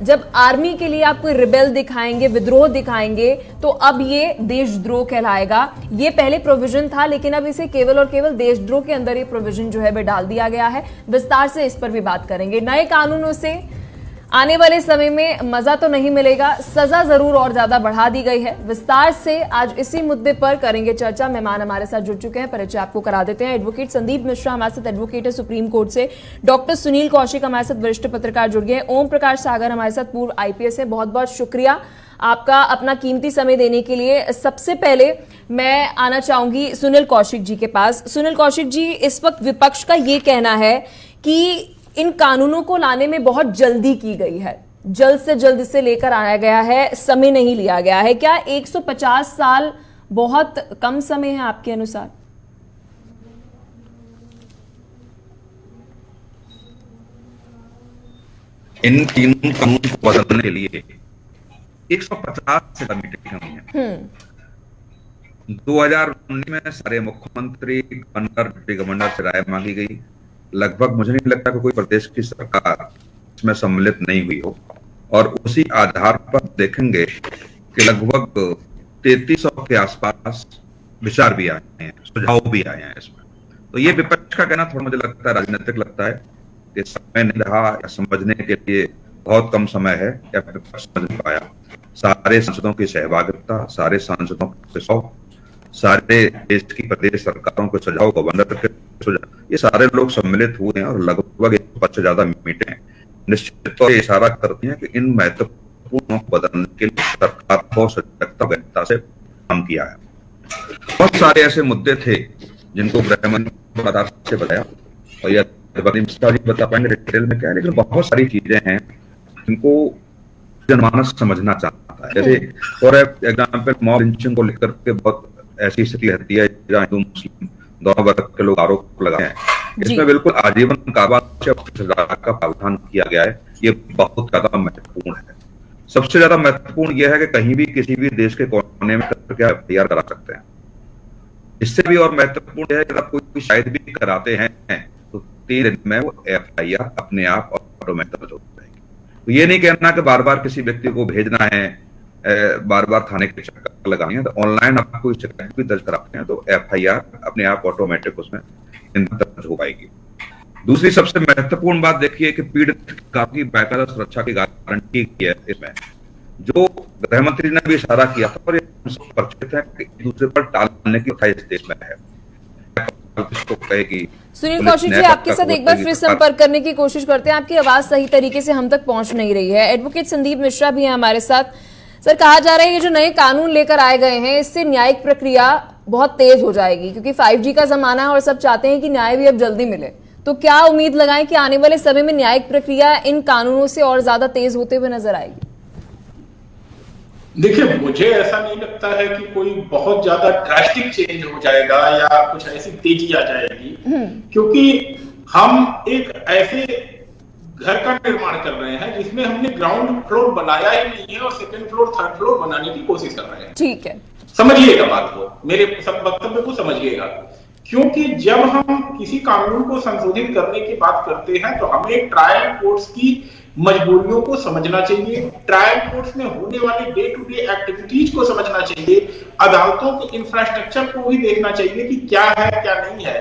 जब आर्मी के लिए आप कोई रिबेल दिखाएंगे, विद्रोह दिखाएंगे, तो अब ये देशद्रोह कहलाएगा। ये पहले प्रोविजन था, लेकिन अब इसे केवल और केवल देशद्रोह के अंदर ये प्रोविजन जो है वह डाल दिया गया है। विस्तार से इस पर भी बात करेंगे। नए कानूनों से आने वाले समय में मजा तो नहीं मिलेगा, सजा जरूर और ज्यादा बढ़ा दी गई है। विस्तार से आज इसी मुद्दे पर करेंगे चर्चा। मेहमान हमारे साथ जुड़ चुके हैं, परिचय आपको करा देते हैं। एडवोकेट संदीप मिश्रा हमारे साथ एडवोकेट है सुप्रीम कोर्ट से। डॉक्टर सुनील कौशिक हमारे साथ वरिष्ठ पत्रकार जुड़ गए हैं। ओम प्रकाश सागर हमारे साथ पूर्व आईपीएस है। बहुत बहुत शुक्रिया आपका अपना कीमती समय देने के लिए। सबसे पहले मैं आना चाहूंगी सुनील कौशिक जी के पास। सुनील कौशिक जी, इस वक्त विपक्ष का ये कहना है कि इन कानूनों को लाने में बहुत जल्दी की गई है, जल्द से जल्द इसे लेकर आया गया है, समय नहीं लिया गया है। क्या 150 साल बहुत कम समय है आपके अनुसार? इन तीनों कानून को बदलने के लिए 150 से कम हुई है। 2019 में सारे मुख्यमंत्री, गवर्नर से राय मांगी गई। लगभग मुझे नहीं लगता कि कोई प्रदेश की सरकार इसमें सम्मिलित नहीं हुई हो, और उसी आधार पर देखेंगे कि लगभग 3300 के आसपास विचार भी आए हैं, सुझाव भी आए हैं इसमें। तो ये विपक्ष का कहना थोड़ा मुझे लगता है राजनीतिक लगता है कि समय नहीं रहा, या समझने के लिए बहुत कम समय है, या विपक्ष समझ नहीं पाया। सारे सांसदों की सहभागिता, सारे सांसदों के सुझाव, सारे देश की प्रदेश सरकारों के सुझाव, गवर्नर के सुझाव, ये सारे लोग सम्मिलित हुए हैं और लगभग 150 से ज्यादा मीटिंग हैं। निश्चित तौर पर इशारा करती हैं कि इन महत्वपूर्ण को बदलने के लिए सरकार को सजगता गहनता से काम किया है। बहुत सारे ऐसे मुद्दे थे जिनको गृहमंत्री से बताया, और यह बता पाएंगे डिटेल में क्या है, लेकिन बहुत सारी चीजें हैं जिनको जनमानस समझना चाहता है। जैसे फॉर एग्जाम्पल मॉब लिंचिंग को लेकर के बहुत ऐसी स्थिति रहती है जहाँ हिंदू मुस्लिम दोनों वर्ग के लोग आरोप लगाए हैं। इसमें बिल्कुल आजीवन कारावास का प्रावधान किया गया है। ये बहुत ज्यादा महत्वपूर्ण है। सबसे ज्यादा महत्वपूर्ण यह है कि कहीं भी किसी भी देश के कोने में करके एफआईआर करा सकते हैं। इससे भी और महत्वपूर्ण है कि अगर कोई शायद भी कराते हैं तो 3 दिन में वो एफआईआर अपने आप ऑटोमेटिक दर्ज हो जाएगी। तो ये नहीं कहना कि बार बार किसी व्यक्ति को भेजना है, बार बार थाने के चक्कर लगानी है। तो ऑनलाइन आप कोई शिकायत भी दर्ज कराते हैं तो एफआईआर अपने आप ऑटोमेटिक उसमें दर्ज हो पाएगी। दूसरी सबसे महत्वपूर्ण बात देखिए कि पीड़ित की बेहतर सुरक्षा की गारंटी की है इसमें, जो गृह मंत्री ने भी इशारा किया था, और परिचित है कि दूसरे पर टालने की इस देश में है। सुनील कौशिक जी, आपके साथ एक बार फिर संपर्क करने की कोशिश करते हैं। आपकी आवाज सही तरीके से हम तक पहुंच नहीं रही है। एडवोकेट संदीप मिश्रा भी हैं हमारे साथ। सर, कहा जा रहा है कि जो नए कानून लेकर आए गए हैं इससे न्यायिक प्रक्रिया बहुत तेज हो जाएगी, क्योंकि 5G का जमाना है और सब चाहते हैं कि न्याय भी अब जल्दी मिले। तो क्या उम्मीद लगाएं कि आने वाले समय में न्यायिक प्रक्रिया इन कानूनों से और ज्यादा तेज होते हुए नजर आएगी? देखिए, मुझे ऐसा नहीं लगता है कि कोई बहुत ज्यादा ड्रास्टिक चेंज हो जाएगा या कुछ ऐसी तेजी आ जाएगी, क्योंकि हम एक ऐसे घर का निर्माण कर रहे हैं जिसमें हमने ग्राउंड फ्लोर बनाया ही नहीं है और सेकंड फ्लोर, थर्ड फ्लोर बनाने की कोशिश कर रहे हैं। ठीक है, समझिएगा बात को, मेरे सब वक्तव्य को समझिएगा। क्योंकि जब हम किसी कानून को संशोधित करने की बात करते हैं तो हमें ट्रायल कोर्ट्स की मजबूरियों को समझना चाहिए, ट्रायल कोर्ट्स में होने वाली डे टू डे एक्टिविटीज को समझना चाहिए, अदालतों के इंफ्रास्ट्रक्चर को भी देखना चाहिए कि क्या है क्या नहीं है।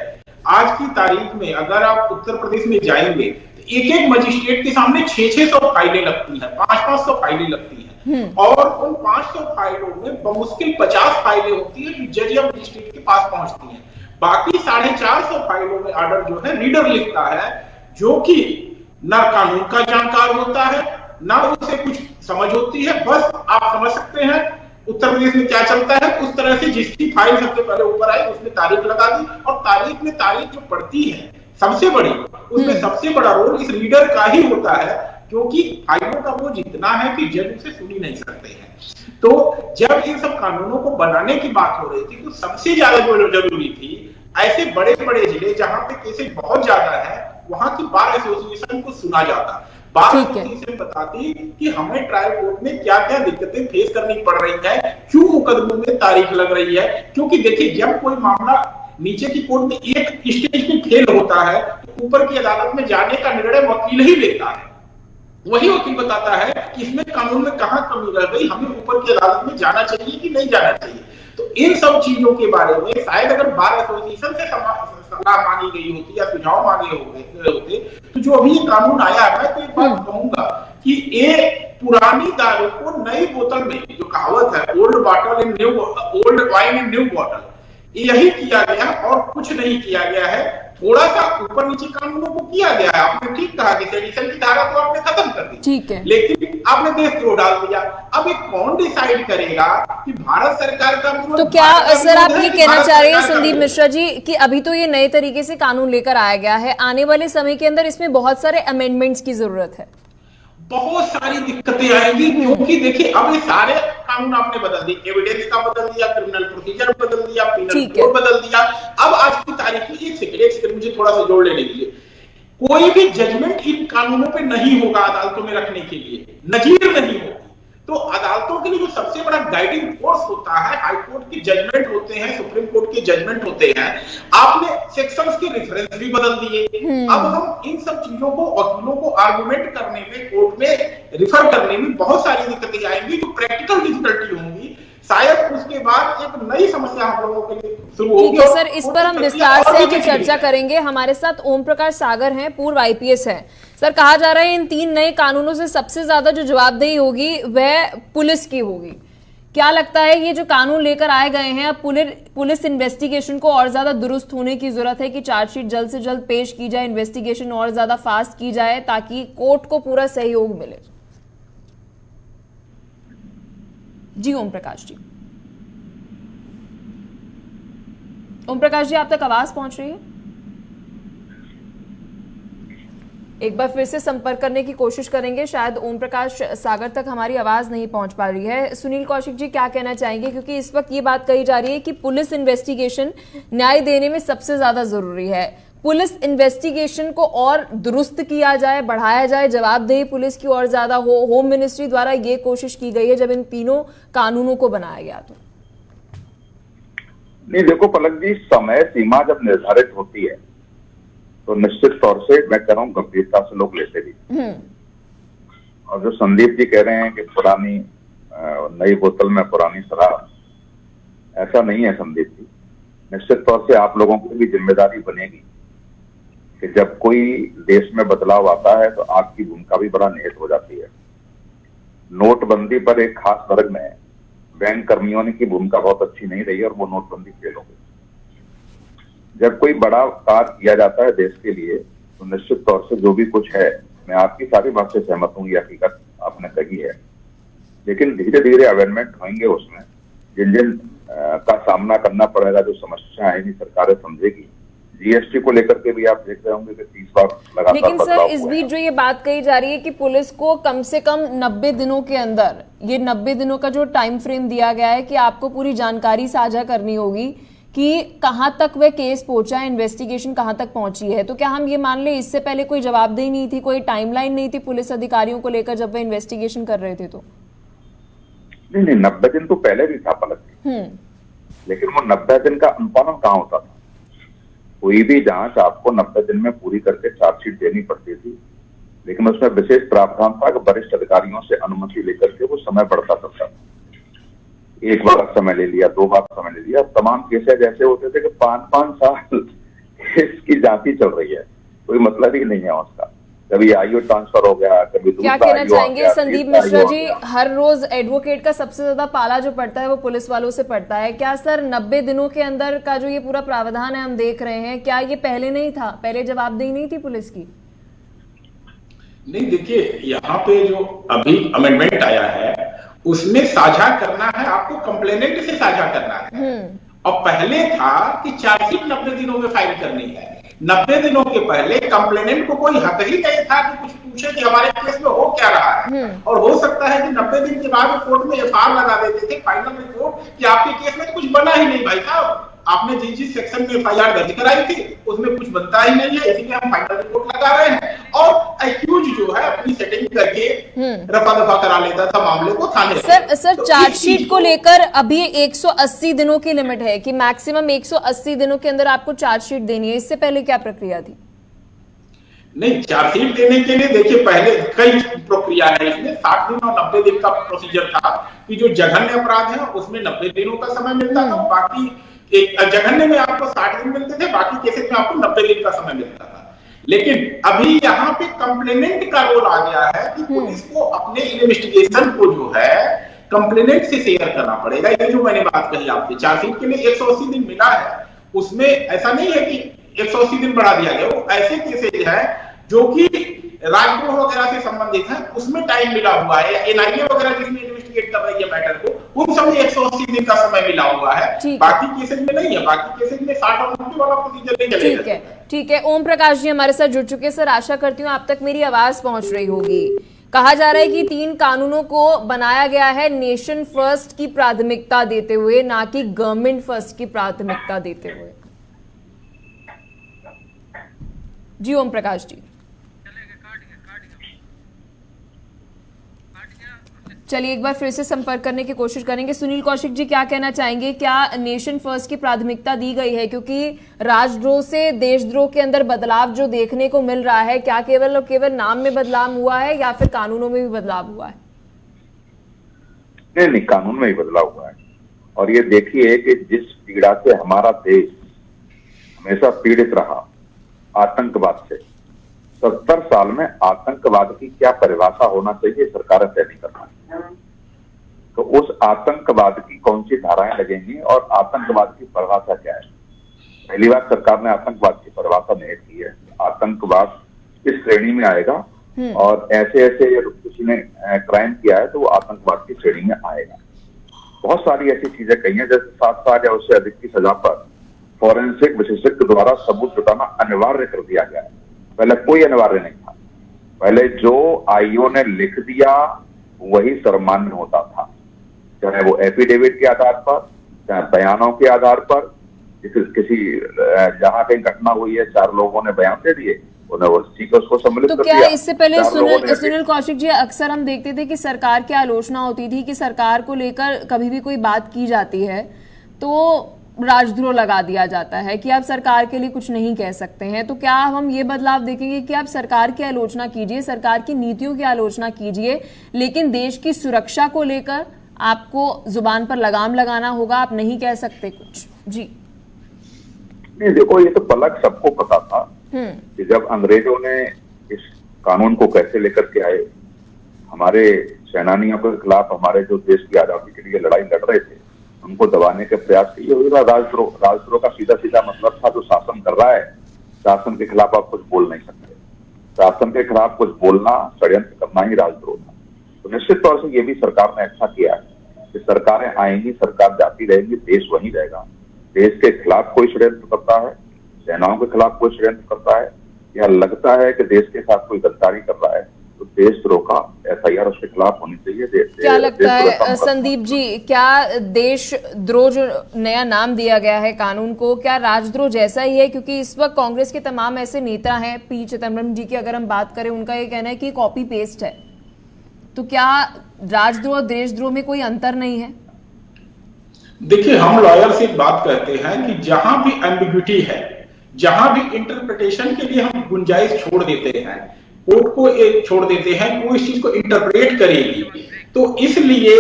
आज की तारीख में अगर आप उत्तर प्रदेश में जाएंगे तो एक एक मजिस्ट्रेट के सामने 600 फाइलें लगती हैं, 500 फाइलें लगती हैं, और उन 500 फाइलों में बमुश्किल 50 फाइलें होती है जो जज या मजिस्ट्रेट के पास पहुंचती हैं। बाकी 450 फाइलों में ऑर्डर जो है रीडर लिखता है, जो कि ना कानून का जानकार होता है, ना उसे कुछ समझ होती है। बस आप समझ सकते हैं उत्तर प्रदेश में क्या चलता है, उस तरह से जिसकी फाइल सबसे पहले ऊपर आई उसने तारीख लगा दी, और तारीख में तारीख जो पड़ती है सबसे बड़ी, उसमें सबसे बड़ा रोल इस रीडर का ही होता है, क्योंकि फाइलों का बोझ इतना है कि जज उसे सुन ही नहीं सकते हैं। तो जब इन सब कानूनों को बनाने की बात हो रही थी तो सबसे ज्यादा जो जरूरी थी, ऐसे बड़े बड़े जिले जहां पे केसेस बहुत ज्यादा है, वहां की बार एसोसिएशन को सुना जाता, बार एसोसिएशन बताती कि हमें ट्रायल कोर्ट में क्या क्या दिक्कतें फेस करनी पड़ रही है, क्यों मुकदमों में तारीख लग रही है। क्योंकि देखिए, जब कोई मामला नीचे की कोर्ट में एक स्टेज में फेल होता है तो ऊपर की अदालत में जाने का निर्णय वकील ही लेता है। वही वकील बताता है कि इसमें कानून में कहां कमी रह गई, हमें ऊपर की अदालत में जाना चाहिए कि नहीं जाना चाहिए। तो इन सब चीजों के बारे में शायद अगर बार एसोसिएशन से सलाह मांगी गई होती या सुझाव मांगे होते, तो जो अभी ये कानून आया है, मैं तो एक बात कहूंगा कि ये पुरानी दारू को नई बोतल में, जो कहावत है old wine in new bottle, यही किया गया और कुछ नहीं किया गया है। थोड़ा सा ऊपर नीचे कानूनों को किया गया है। आपने ठीक कहा कि सेडिशन की धारा तो आपने खत्म कर दी, ठीक है, लेकिन आपने देशद्रोह डाल दिया। अब ये कौन डिसाइड करेगा कि भारत सरकार का विरोध? तो क्या सर आप ये कहना चाह रहे हैं संदीप मिश्रा जी कि अभी तो ये नए तरीके से कानून लेकर आया गया है, आने वाले समय के अंदर इसमें बहुत सारे अमेंडमेंट्स की जरूरत है? बहुत सारी दिक्कतें आएंगी, क्योंकि देखिए अब ये सारे कानून आपने बदल दिए, एविडेंस का बदल दिया, क्रिमिनल प्रोसीजर बदल दिया, पीनल कोड बदल दिया। अब आज की तारीख में एक सेकंड मुझे थोड़ा सा जोड़ लेने दीजिए, कोई भी जजमेंट इन कानूनों पे नहीं होगा अदालतों में रखने के लिए, नजीर नहीं होगी। तो अदालतों के लिए जो सबसे बड़ा गाइडिंग फोर्स होता है, हाई कोर्ट के जजमेंट होते हैं, सुप्रीम कोर्ट के जजमेंट होते हैं। आपने सेक्शंस के रेफरेंस भी बदल दिए। अब हम इन सब चीजों को वकीलों को आर्गुमेंट करने में, कोर्ट में रिफर करने में बहुत सारी दिक्कतें आएंगी, जो प्रैक्टिकल डिफिकल्टी होंगी। शायद उसके बाद एक नई समस्या हम लोगों के लिए शुरू होगी। ठीक है सर, इस पर हम विस्तार से अभी चर्चा करेंगे। हमारे साथ ओम प्रकाश सागर हैं, पूर्व आईपीएस हैं। सर, कहा जा रहा है इन 3 नए कानूनों से सबसे ज्यादा जो जवाबदेही होगी वह पुलिस की होगी। क्या लगता है ये जो कानून लेकर आए गए हैं, अब पुलिस इन्वेस्टिगेशन को और ज्यादा दुरुस्त होने की जरूरत है कि चार्जशीट जल्द से जल्द पेश की जाए, इन्वेस्टिगेशन और ज्यादा फास्ट की जाए ताकि कोर्ट को पूरा सहयोग मिले? जी ओम प्रकाश जी, ओम प्रकाश जी आप तक आवाज पहुंच रही है? एक बार फिर से संपर्क करने की कोशिश करेंगे, शायद ओम प्रकाश सागर तक हमारी आवाज नहीं पहुंच पा रही है। सुनील कौशिक जी क्या कहना चाहेंगे, क्योंकि इस वक्त ये बात कही जा रही है कि पुलिस इन्वेस्टिगेशन न्याय देने में सबसे ज्यादा जरूरी है। पुलिस इन्वेस्टिगेशन को और दुरुस्त किया जाए, बढ़ाया जाए, जवाबदेही पुलिस की और ज्यादा हो। होम मिनिस्ट्री द्वारा ये कोशिश की गई है जब इन तीनों कानूनों को बनाया गया। तो नहीं, देखो पलक जी, समय सीमा जब निर्धारित होती है तो निश्चित तौर से मैं कह रहा हूँ गंभीरता से लोग लेते भी। और जो संदीप जी कह रहे हैं कि पुरानी नई बोतल में पुरानी शराब, ऐसा नहीं है संदीप जी। निश्चित तौर से आप लोगों की भी जिम्मेदारी बनेगी कि जब कोई देश में बदलाव आता है तो आपकी भूमिका भी बड़ा निहित हो जाती है। नोटबंदी पर एक खास वर्ग में बैंक कर्मियों की भूमिका बहुत अच्छी नहीं रही और वो नोटबंदी फेल हो गई। जब कोई बड़ा कार्य किया जाता है देश के लिए तो निश्चित तौर से जो भी कुछ है, मैं आपकी सारी बात से सहमत हूँ, ये हकीकत आपने कही है, लेकिन धीरे धीरे अमेंडमेंट होंगे उसमें। जिन जिन का सामना करना पड़ेगा, जो समस्या आएगी सरकारें समझेगी। जीएसटी को लेकर के भी आप देख रहे होंगे कि 30 बार लगातार लेकिन सर इस बीच है। जो ये बात कही जा रही है कि पुलिस को कम से कम 90 दिनों के अंदर, ये 90 दिनों का जो टाइम फ्रेम दिया गया है कि आपको पूरी जानकारी साझा करनी होगी कि कहां तक वह केस पहुंचा है, इन्वेस्टिगेशन कहां तक पहुंची है। तो क्या हम ये मान ले इससे पहले कोई जवाबदेही नहीं थी, कोई टाइमलाइन नहीं थी पुलिस अधिकारियों को लेकर जब वह इन्वेस्टिगेशन कर रहे थे? तो नहीं, 90 दिन तो पहले भी था पलक, लेकिन वो 90 दिन का अनुपालन कहाँ होता था? कोई भी जांच आपको 90 दिन में पूरी करके चार्जशीट देनी पड़ती थी, लेकिन उसमें विशेष प्रावधान था कि वरिष्ठ अधिकारियों से अनुमति लेकर के वो समय बढ़ता था। एक बार समय ले लिया, 2 बार समय ले लिया। तमाम केसेस ऐसे होते थे कि 5-5 साल इसकी जांच ही चल रही है, कोई मतलब ही नहीं है उसका। कभी आईओ ट्रांसफर हो गया, कभी क्या कहना चाहेंगे संदीप मिश्रा जी? हर रोज एडवोकेट का सबसे ज्यादा पाला जो पड़ता है वो पुलिस वालों से पड़ता है। क्या सर 90 दिनों के अंदर का जो ये पूरा प्रावधान है हम देख रहे हैं, क्या ये पहले नहीं था? पहले जवाबदेही नहीं थी पुलिस की? नहीं, देखिए यहाँ पे जो अभी अमेंडमेंट आया है उसमें साझा करना है, आपको कंप्लेनेंट से साझा करना है। और पहले था कि चार्जशीट 90 दिनों में फाइल करनी है। 90 दिनों के पहले कंप्लेनेंट को कोई हक ही नहीं था कि कुछ पूछे कि हमारे केस में हो क्या रहा है। और हो सकता है कि 90 दिन के बाद कोर्ट में एफआईआर लगा देते थे, फाइनल रिपोर्ट, कि आपके केस में तो कुछ बना ही नहीं भाई साहब, आपने जिस सेक्शन में एफआईआर दर्ज कराई थी उसमें कुछ बनता ही नहीं है, इसीलिए हम फाइनल रिपोर्ट लगा रहे हैं। और एक्यूज जो है अपनी सेटिंग करके रफा दफा करा लेता था मामले को थाने। सर तो चार्जशीट को लेकर अभी 180 दिनों की लिमिट है कि मैक्सिमम 180 दिनों के अंदर आपको चार्जशीट देनी है, इससे पहले क्या प्रक्रिया थी? नहीं, चार्जशीट देने के लिए देखिए पहले कई प्रक्रिया है इसमें। 60 दिन और 90 दिन का प्रोसीजर था कि जो जघन्य अपराध है उसमें 90 दिनों का समय मिलता था, बाकी एक जघन्य में आपको 60 दिन मिलते थे, बाकी केसेस में आपको 90 दिन का समय मिलता था। लेकिन अभी यहाँ पे कंप्लेनेंट का रोल आ गया है कि पुलिस को अपने इन्वेस्टिगेशन को जो है कंप्लेनेंट से शेयर करना पड़ेगा। ये जो मैंने बात कही आपसे, चार्जशीट के लिए 180 दिन मिला है, उसमें ऐसा नहीं है कि 180 दिन बढ़ा दिया गया। वो ऐसे केसेज है जो कि राजद्रोह वगैरह से संबंधित है, उसमें टाइम मिला हुआ है, एनआईए वगैरह जिसमें इन्वेस्टिगेट कर रही है मैटर को, उन सब में 180 दिन का समय मिला हुआ है, बाकी केसेज में नहीं है। बाकी केसेज में 60 और 90 वाला प्रोसीजर नहीं चलेगा। ठीक है। ओम प्रकाश जी हमारे साथ जुड़ चुके हैं। सर, आशा करती हूँ आप तक मेरी आवाज पहुंच रही होगी। कहा जा रहा है कि 3 कानूनों को बनाया गया है नेशन फर्स्ट की प्राथमिकता देते हुए, ना कि गवर्नमेंट फर्स्ट की प्राथमिकता देते हुए। जी ओम प्रकाश जी, चलिए एक बार फिर से संपर्क करने की कोशिश करेंगे। सुनील कौशिक जी क्या कहना चाहेंगे, क्या नेशन फर्स्ट की प्राथमिकता दी गई है? क्योंकि राजद्रोह से देशद्रोह के अंदर बदलाव जो देखने को मिल रहा है, क्या केवल और केवल नाम में बदलाव हुआ है या फिर कानूनों में भी बदलाव हुआ है? नहीं, कानून में ही बदलाव हुआ है। और ये देखिए कि जिस पीड़ा से हमारा देश हमेशा पीड़ित रहा, आतंकवाद से, 70 साल में आतंकवाद की क्या परिभाषा होना चाहिए सरकार तय नहीं करना। तो उस आतंकवाद की कौन सी धाराएं लगेंगी और आतंकवाद की परिभाषा क्या है? पहली बार सरकार ने आतंकवाद की परिभाषा नहीं की है। आतंकवाद किस श्रेणी में आएगा और ऐसे किसी ने क्राइम किया है तो वो आतंकवाद की श्रेणी में आएगा। बहुत सारी ऐसी चीजें कही हैं, जैसे 7 साल या उससे अधिक की सजा पर फॉरेंसिक विशेषज्ञ द्वारा सबूत जुटाना अनिवार्य कर दिया गया है। पहले कोई अनिवार्य नहीं था। पहले जो आईओ ने लिख दिया वही सर्वमान्य होता था, चाहे वो एफिडेविट के आधार पर, चाहे बयानों के आधार पर। किसी जहां कहीं घटना हुई है, 4 लोगों ने बयान दे दिए, उन्हें उसको सम्मिलित तो कर क्या दिया। इससे पहले सुनील कौशिक जी, अक्सर हम देखते थे कि सरकार की आलोचना होती थी कि सरकार को लेकर कभी भी कोई बात की जाती है तो राजद्रोह लगा दिया जाता है कि आप सरकार के लिए कुछ नहीं कह सकते हैं। तो क्या हम ये बदलाव देखेंगे कि आप सरकार की आलोचना कीजिए, सरकार की नीतियों की आलोचना कीजिए, लेकिन देश की सुरक्षा को लेकर आपको जुबान पर लगाम लगाना होगा, आप नहीं कह सकते कुछ? जी नहीं, देखो ये तो पलक सबको पता था कि जब अंग्रेजों ने इस कानून को कैसे लेकर के आए, हमारे सेनानियों के खिलाफ, हमारे जो देश की आजादी के लिए लड़ाई लड़ रहे थे, उनको दबाने के प्रयास किए हुए। राजद्रोह का सीधा सीधा मतलब था जो शासन कर रहा है, शासन के खिलाफ आप कुछ बोल नहीं सकते। शासन के खिलाफ कुछ बोलना, षड्यंत्र करना ही राजद्रोह था। तो निश्चित तौर से ये भी सरकार ने अच्छा किया है कि सरकारें आएंगी, सरकार जाती रहेगी, देश वहीं रहेगा। देश के खिलाफ कोई षड्यंत्र करता है, सेनाओं के खिलाफ कोई षड्यंत्र करता है या लगता है कि देश के साथ कोई गद्दारी कर रहा है, तो देशद्रोह का एफआईआर उसके खिलाफ होनी चाहिए। क्या लगता है संदीप जी, क्या देशद्रोह जो नया नाम दिया गया है कानून को, क्या राजद्रोह जैसा ही है? क्योंकि इस वक्त कांग्रेस के तमाम ऐसे नेता हैं, पी चिदम्बरम जी की अगर हम बात करें, उनका ये कहना है कि कॉपी पेस्ट है। तो क्या राजद्रोह और देशद्रोह में कोई अंतर नहीं है? देखिए, हम लॉयर से बात करते हैं कि जहां भी एम्बिग्विटी है, जहां भी इंटरप्रिटेशन के लिए हम गुंजाइश छोड़ देते हैं, कोर्ट को एक छोड़ देते हैं कि वो इस चीज को इंटरप्रेट करेगी, तो इसलिए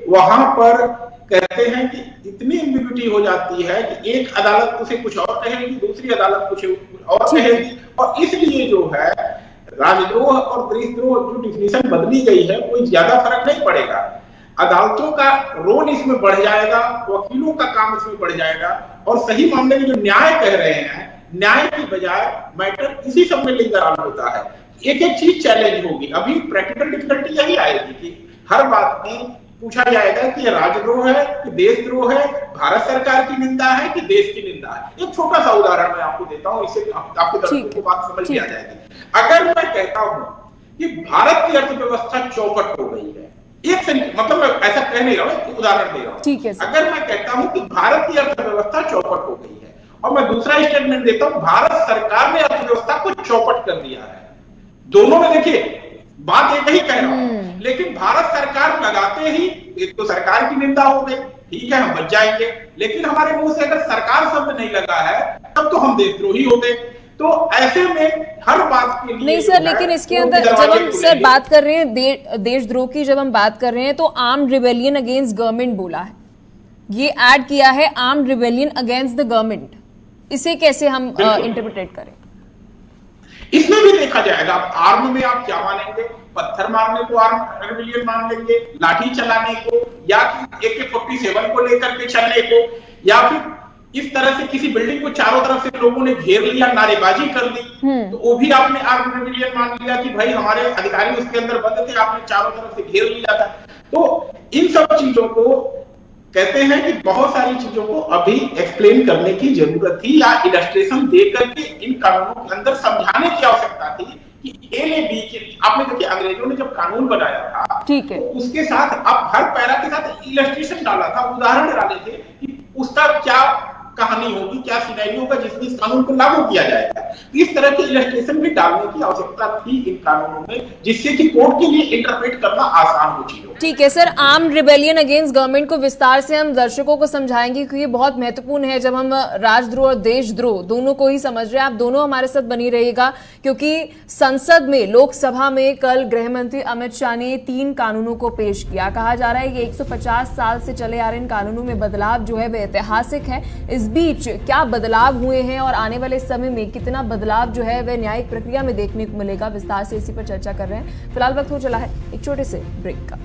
वहां पर कहते हैं कि इतनी एम्बिग्विटी हो जाती है कि एक अदालत उसे कुछ और कहेगी, दूसरी अदालत कुछ और कहेगी, और इसलिए जो है राजद्रोह और देशद्रोह जो डिफिनेशन बदली गई है, कोई ज्यादा फर्क नहीं पड़ेगा। अदालतों का रोल इसमें बढ़ जाएगा, वकीलों का काम इसमें बढ़ जाएगा, और सही मामले में जो न्याय कह रहे हैं, न्याय की बजाय मैटर इसी सब में लिंगराल होता है। एक एक चीज चैलेंज होगी। अभी प्रैक्टिकल डिफिकल्टी यही आएगी कि हर बात में पूछा जाएगा कि ये राजद्रोह है कि देशद्रोह है, भारत सरकार की निंदा है कि देश की निंदा है। एक छोटा सा उदाहरण मैं आपको देता हूं, इससे आपके दर्शकों को बात समझ में आ जाएगी। अगर मैं कहता हूं कि भारत की अर्थव्यवस्था चौपट हो गई है, एक मतलब मैं ऐसा कह नहीं रहा हूं, उदाहरण दे रहा हूं। ठीक है। अगर मैं कहता हूं कि भारत की अर्थव्यवस्था चौपट हो गई है, और मैं दूसरा स्टेटमेंट देता हूं भारत सरकार ने अर्थव्यवस्था को चौपट कर दिया है, दोनों में देखिए बात एक ही कह रहा हूं, लेकिन भारत सरकार लगाते ही एक तो सरकार की निंदा हो गई, ठीक है हम बच जाएंगे, लेकिन हमारे मुंह से अगर सरकार शब्द नहीं लगा है तब तो हम देशद्रोही हो गए। तो ऐसे में हर बात के लिए नहीं सर, लेकिन इसके अंदर जब हम सर बात कर रहे हैं देशद्रोह की, जब हम बात कर रहे हैं तो आर्म्ड रिबेलियन अगेंस्ट गवर्नमेंट बोला है, ये ऐड किया है armed rebellion against the government, इसे कैसे हम इंटरप्रेट करें? इसमें भी देखा जाएगा आर्म में आप क्या मानेंगे, पत्थर मारने को आर्म रिबेलियन मान लेंगे, लाठी चलाने को, या AK-47 को लेकर के चलने को, या फिर इस तरह से किसी बिल्डिंग को चारों तरफ से लोगों ने घेर लिया, नारेबाजी कर दी, तो वो भी आपने आर्म रिबेलियन मान लिया कि भाई हमारे अधिकारी उसके अंदर बंद थे, आपने चारों तरफ से घेर लिया था। तो इन सब चीजों को कहते हैं कि बहुत सारी चीजों को अभी एक्सप्लेन करने की जरूरत थी, या इलस्ट्रेशन दे करके इन कानूनों के अंदर समझाने की आवश्यकता थी कि ए ने बी के, आपने देखिए अंग्रेजों ने जब कानून बनाया था, ठीक है, तो उसके साथ अब हर पैरा के साथ इलस्ट्रेशन डाला था, उदाहरण डाले थे कि उसका क्या कहानी होगी, क्या सिनेरियो होगा जिसमें इस कानून को लागू किया जाएगा। तो इस तरह के इलस्ट्रेशन भी डालने की आवश्यकता थी इन कानूनों में, जिससे कि कोर्ट के लिए इंटरप्रेट करना आसान हो चीजों। ठीक है sir, armed rebellion against government को विस्तार से हम दर्शकों को समझाएंगे, क्योंकि ये बहुत महत्वपूर्ण है जब हम राजद्रोह और देशद्रोह दोनों को ही समझ रहे हैं। आप दोनों हमारे साथ बनी रहिएगा, क्योंकि संसद में, लोकसभा में कल गृह मंत्री अमित शाह ने 3 कानूनों को पेश किया। कहा जा रहा है कि 150 साल से चले आ रहे इन कानूनों में बदलाव जो है वह ऐतिहासिक है। इस बीच क्या बदलाव हुए हैं और आने वाले समय में कितना बदलाव जो है वह न्यायिक प्रक्रिया में देखने को मिलेगा, विस्तार से इसी पर चर्चा कर रहे हैं। फिलहाल वक्त हो चला है एक छोटे से ब्रेक का।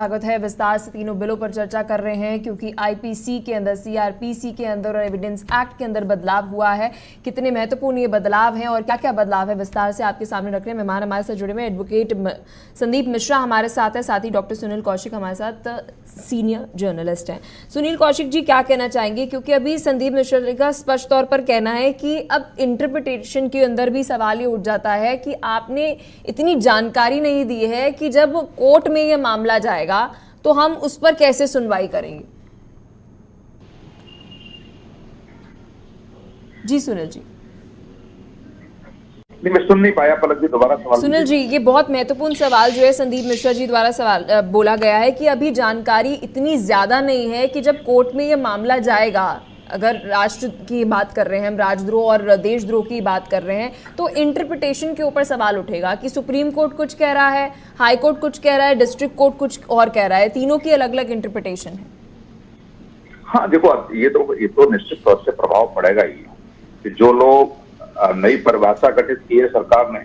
स्वागत है। विस्तार से तीनों बिलों पर चर्चा कर रहे हैं, क्योंकि आईपीसी के अंदर, सीआरपीसी के अंदर और एविडेंस एक्ट के अंदर बदलाव हुआ है। कितने महत्वपूर्ण ये बदलाव हैं और क्या क्या बदलाव है, विस्तार से आपके सामने रख रहे हैं। मेहमान हमारे साथ जुड़े हुए एडवोकेट संदीप मिश्रा हमारे साथ है, साथ ही डॉक्टर सुनील कौशिक हमारे साथ सीनियर जर्नलिस्ट हैं। सुनील कौशिक जी, क्या कहना चाहेंगे, क्योंकि अभी संदीप मिश्रा जी का स्पष्ट तौर पर कहना है कि अब इंटरप्रिटेशन के अंदर भी सवाल ये उठ जाता है कि आपने इतनी जानकारी नहीं दी है कि जब कोर्ट में यह मामला जाएगा तो हम उस पर कैसे सुनवाई करेंगे। जी सुनील जी। नहीं, मैं सुन नहीं पाया, पलक जी दोबारा सवाल। सुनील जी, ये बहुत महत्वपूर्ण सवाल जो है संदीप मिश्रा जी द्वारा सवाल बोला गया है कि अभी जानकारी इतनी ज्यादा नहीं है कि जब कोर्ट में ये मामला जाएगा, अगर राष्ट्र की बात कर रहे हैं हम, राजद्रोह और देशद्रोह की बात कर रहे हैं, तो इंटरप्रिटेशन के ऊपर सवाल उठेगा कि सुप्रीम कोर्ट कुछ कह रहा है, हाई कोर्ट कुछ कह रहा है, डिस्ट्रिक्ट कोर्ट कुछ और कह रहा है, तीनों की अलग अलग इंटरप्रिटेशन है। हाँ देखो, ये तो निश्चित तौर से प्रभाव पड़ेगा ही कि जो लोग नई परिभाषा गठित की है सरकार ने,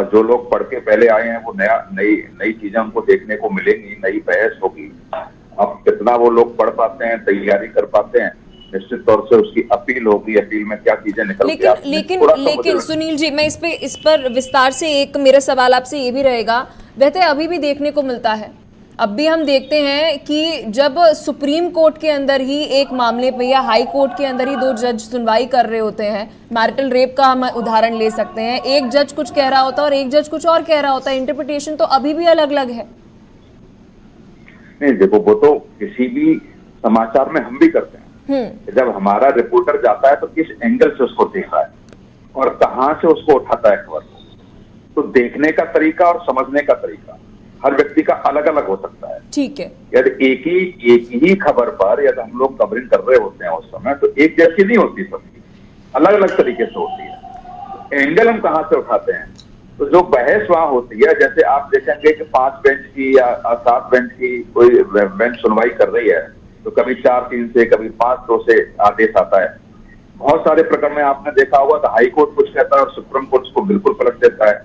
जो लोग पढ़ के पहले आए हैं वो नई चीजें उनको देखने को मिलेंगी, नई बहस होगी। अब कितना वो लोग पढ़ पाते हैं, तैयारी कर पाते हैं, निश्चित तौर से उसकी अपील होगी, अपील में क्या चीजें निकल के आती हैं। लेकिन सुनील जी, मैं इस पर विस्तार से एक मेरा सवाल आपसे ये भी रहेगा, वैसे अभी भी देखने को मिलता है, अब भी हम देखते हैं कि जब सुप्रीम कोर्ट के अंदर ही एक मामले पे या हाई कोर्ट के अंदर ही 2 जज सुनवाई कर रहे होते हैं, मैरिटल रेप का हम उदाहरण ले सकते हैं, एक जज कुछ कह रहा होता है और एक जज कुछ और कह रहा होता है, इंटरप्रिटेशन तो अभी भी अलग अलग है। नहीं देखो, वो तो किसी भी समाचार में हम भी करते हैं, जब हमारा रिपोर्टर जाता है तो किस एंगल से उसको देख रहा है और कहां से उसको उठाता है खबर को, तो देखने का तरीका और समझने का तरीका हर व्यक्ति का अलग अलग हो सकता है। ठीक है, यदि एक ही खबर पर यदि हम लोग कवरिंग कर रहे होते हैं उस समय, तो एक जैसी नहीं होती, सबकी अलग अलग तरीके से होती है। तो एंगल हम कहां से उठाते हैं, तो जो बहस वहां होती है, जैसे आप देखेंगे कि 5 बेंच की या 7 बेंच की कोई बेंच सुनवाई कर रही है, तो कभी 4-3 से, कभी 5-2 से आदेश आता है। बहुत सारे प्रकरण में आपने देखा होगा तो हाई कोर्ट कुछ कहता है और सुप्रीम कोर्ट उसको बिल्कुल पलट देता है,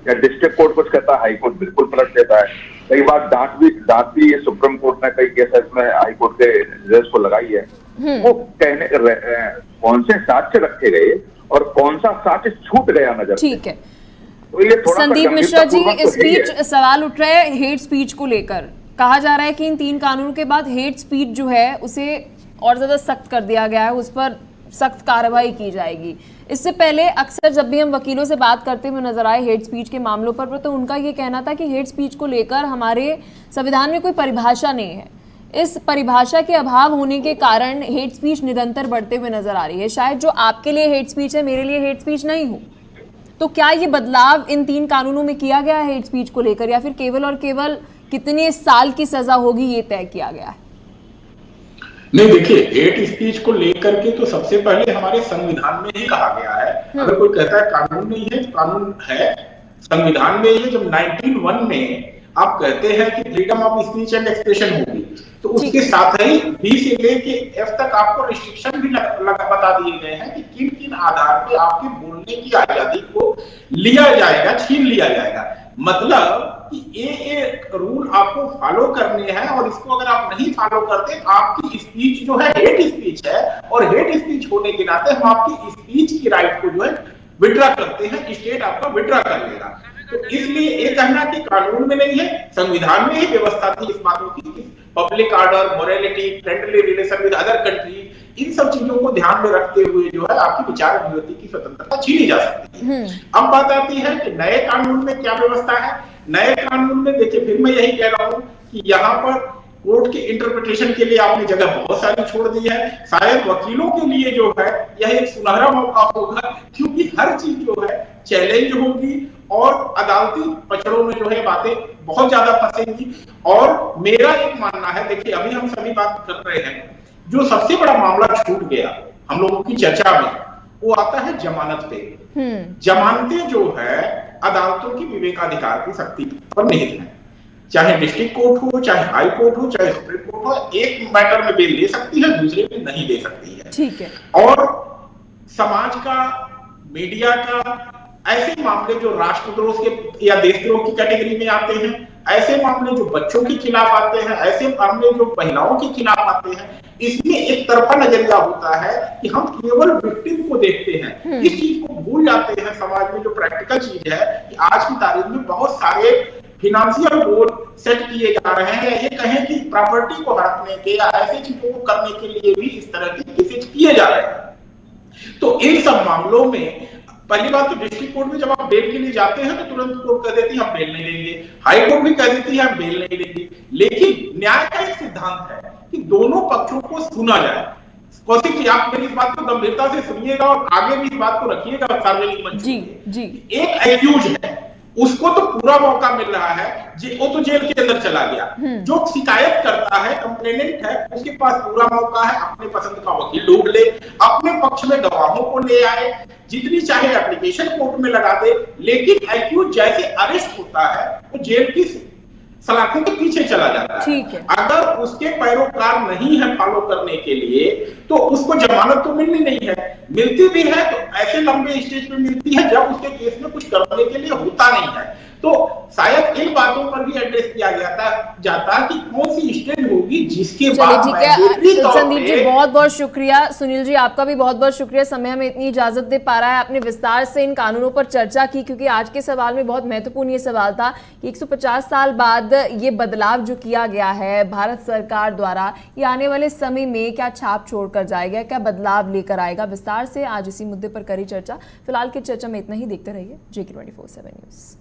या डिस्ट्रिक्ट कोर्ट कुछ कहता है, हाई कोर्ट बिल्कुल पलट देता है। कई बार डांट भी सुप्रीम कोर्ट ने कई केसेस में हाई कोर्ट के जज को लगाई है। वो कहने कौन से साक्ष्य रखे गए और कौन सा साक्ष्य छूट गया नजर। ठीक है, तो ये थोड़ा संदीप मिश्रा जी, इस बीच सवाल उठ रहा है हेट स्पीच को लेकर। कहा जा रहा है कि इन 3 कानूनों के बाद हेट स्पीच जो है उसे और ज्यादा सख्त कर दिया गया है, उस पर सख्त कार्रवाई की जाएगी। इससे पहले अक्सर जब भी हम वकीलों से बात करते हुए नजर आए हेट स्पीच के मामलों पर, तो उनका ये कहना था कि हेट स्पीच को लेकर हमारे संविधान में कोई परिभाषा नहीं है। इस परिभाषा के अभाव होने के कारण हेट स्पीच निरंतर बढ़ते हुए नजर आ रही है। शायद जो आपके लिए हेट स्पीच है मेरे लिए हेट स्पीच नहीं हो, तो क्या ये बदलाव इन 3 कानूनों में किया गया है हेट स्पीच को लेकर, या फिर केवल और केवल कितने साल की सजा होगी ये तय किया गया है? नहीं, देखिए, हेट स्पीच को लेकर के तो सबसे पहले हमारे संविधान में ही कहा गया है। अगर कोई कहता है कानून नहीं है, तो कानून है, संविधान में ही। जब 1901 में आप कहते हैं कि freedom of speech and expression होगी, तो उसके साथ ही बी से लेके एफ तक आपको रिस्ट्रिक्शन भी बता दिए गए हैं कि किन किन आधार पे आपके बोलने की आजादी को लिया जाएगा, छीन लिया जाएगा। मतलब कि ये रूल आपको फॉलो करने हैं, और इसको अगर आप नहीं फॉलो करते, आपकी स्पीच जो है हेट स्पीच है, और हेट स्पीच होने के नाते हम आपकी स्पीच की राइट को जो है विड्रॉ करते हैं, स्टेट आपका विड्रॉ कर लेगा। तो इसलिए ये कहना कि कानून में नहीं है, संविधान में ही व्यवस्था थी इस बातों की, public order, morality, friendly relation with other country, इन सब चीजों को ध्यान में रखते हुए जो है आपकी विचार अभिव्यक्ति की स्वतंत्रता छीनी जा सकती है। अब बात आती है कि नए कानून में क्या व्यवस्था है। नए कानून में देखिए, फिर मैं यही कह रहा हूं कि यहाँ पर कोर्ट के इंटरप्रिटेशन के लिए आपने जगह बहुत सारी छोड़ दी है। शायद वकीलों के लिए जो है यह एक सुनहरा मौका होगा, क्योंकि हर चीज जो है चैलेंज होगी, और अदालती पचड़ों में जो है बातें बहुत ज्यादा फंसेंगी। और मेरा एक मानना है, देखिए अभी हम सभी बात कर रहे हैं, जो सबसे बड़ा मामला छूट गया हम लोगों की चर्चा में, वो आता है जमानत पे। जमानतें जो है अदालतों की विवेकाधिकार की शक्ति पर निहित है। चाहे डिस्ट्रिक्ट कोर्ट हो, चाहे हाई कोर्ट हो, चाहे सुप्रीम कोर्ट हो, एक मैटर में बेल दे सकती है, दूसरे में नहीं दे सकती है। ठीक है। और समाज का, मीडिया का, ऐसे मामले जो राष्ट्रद्रोह के या देशद्रोह की कैटेगरी में आते हैं, ऐसे मामले जो बच्चों के खिलाफ आते हैं, ऐसे मामले जो महिलाओं के खिलाफ आते हैं, इसमें एक तरफा नजरिया होता है कि हम केवल विक्टिम को देखते हैं। इस चीज को भूल जाते हैं समाज में। जो प्रैक्टिकल चीज है कि आज की तारीख में बहुत सारे फिनेंशियल गोल सेट किए जा रहे हैं, ये कहें कि प्रॉपर्टी को हड़पने के या ऐसे चीजों को करने के लिए भी इस तरह के केसेस किए जा रहे हैं। तो इन सब मामलों में पहली बात तो डिस्ट्रिक्ट कोर्ट में जब आप बेल के लिए जाते हैं तो तुरंत कोर्ट कह देती है हम बेल नहीं देंगे, हाई कोर्ट भी कह देती है हम बेल नहीं देंगे। लेकिन न्याय का एक सिद्धांत है कि दोनों पक्षों को सुना जाए। कौशिक जी, आप मेरी इस बात को गंभीरता से सुनिएगा और आगे भी इस बात को रखिएगा सार्वजनिक मंच पे। एक एक्यूज है, उसको तो पूरा मौका मिल रहा है, वो तो जेल के अंदर चला गया। जो शिकायत करता है, कंप्लेनेंट है, उसके पास पूरा मौका है अपने पसंद का वकील ढूंढ ले, अपने पक्ष में गवाहों को ले आए, जितनी चाहे एप्लीकेशन कोर्ट में लगा दे। लेकिन एक्यूज जैसे अरेस्ट होता है, वो जेल की सलाखों के पीछे चला जाता है। अगर उसके पैरोकार नहीं है फॉलो करने के लिए, तो उसको जमानत तो मिलनी नहीं है। मिलती भी है तो ऐसे लंबे स्टेज पे मिलती है जब उसके केस में कुछ करने के लिए होता नहीं है। तो शायद इन बातों पर भी एड्रेस किया जाता कि कौन सी स्टेज होगी जिसके बाद। ठीक है संदीप जी, बहुत बहुत शुक्रिया। सुनील जी, आपका भी बहुत बहुत शुक्रिया, समय हमें इतनी इजाजत दे पा रहा है। आपने विस्तार से इन कानूनों पर चर्चा की, क्योंकि आज के सवाल में बहुत महत्वपूर्ण ये सवाल था कि 150 साल बाद ये बदलाव जो किया गया है भारत सरकार द्वारा, ये आने वाले समय में क्या छाप छोड़कर जाएगा, क्या बदलाव लेकर आएगा। विस्तार से आज इसी मुद्दे पर करी चर्चा। फिलहाल की चर्चा में इतना ही। देखते रहिए JK24/7 न्यूज।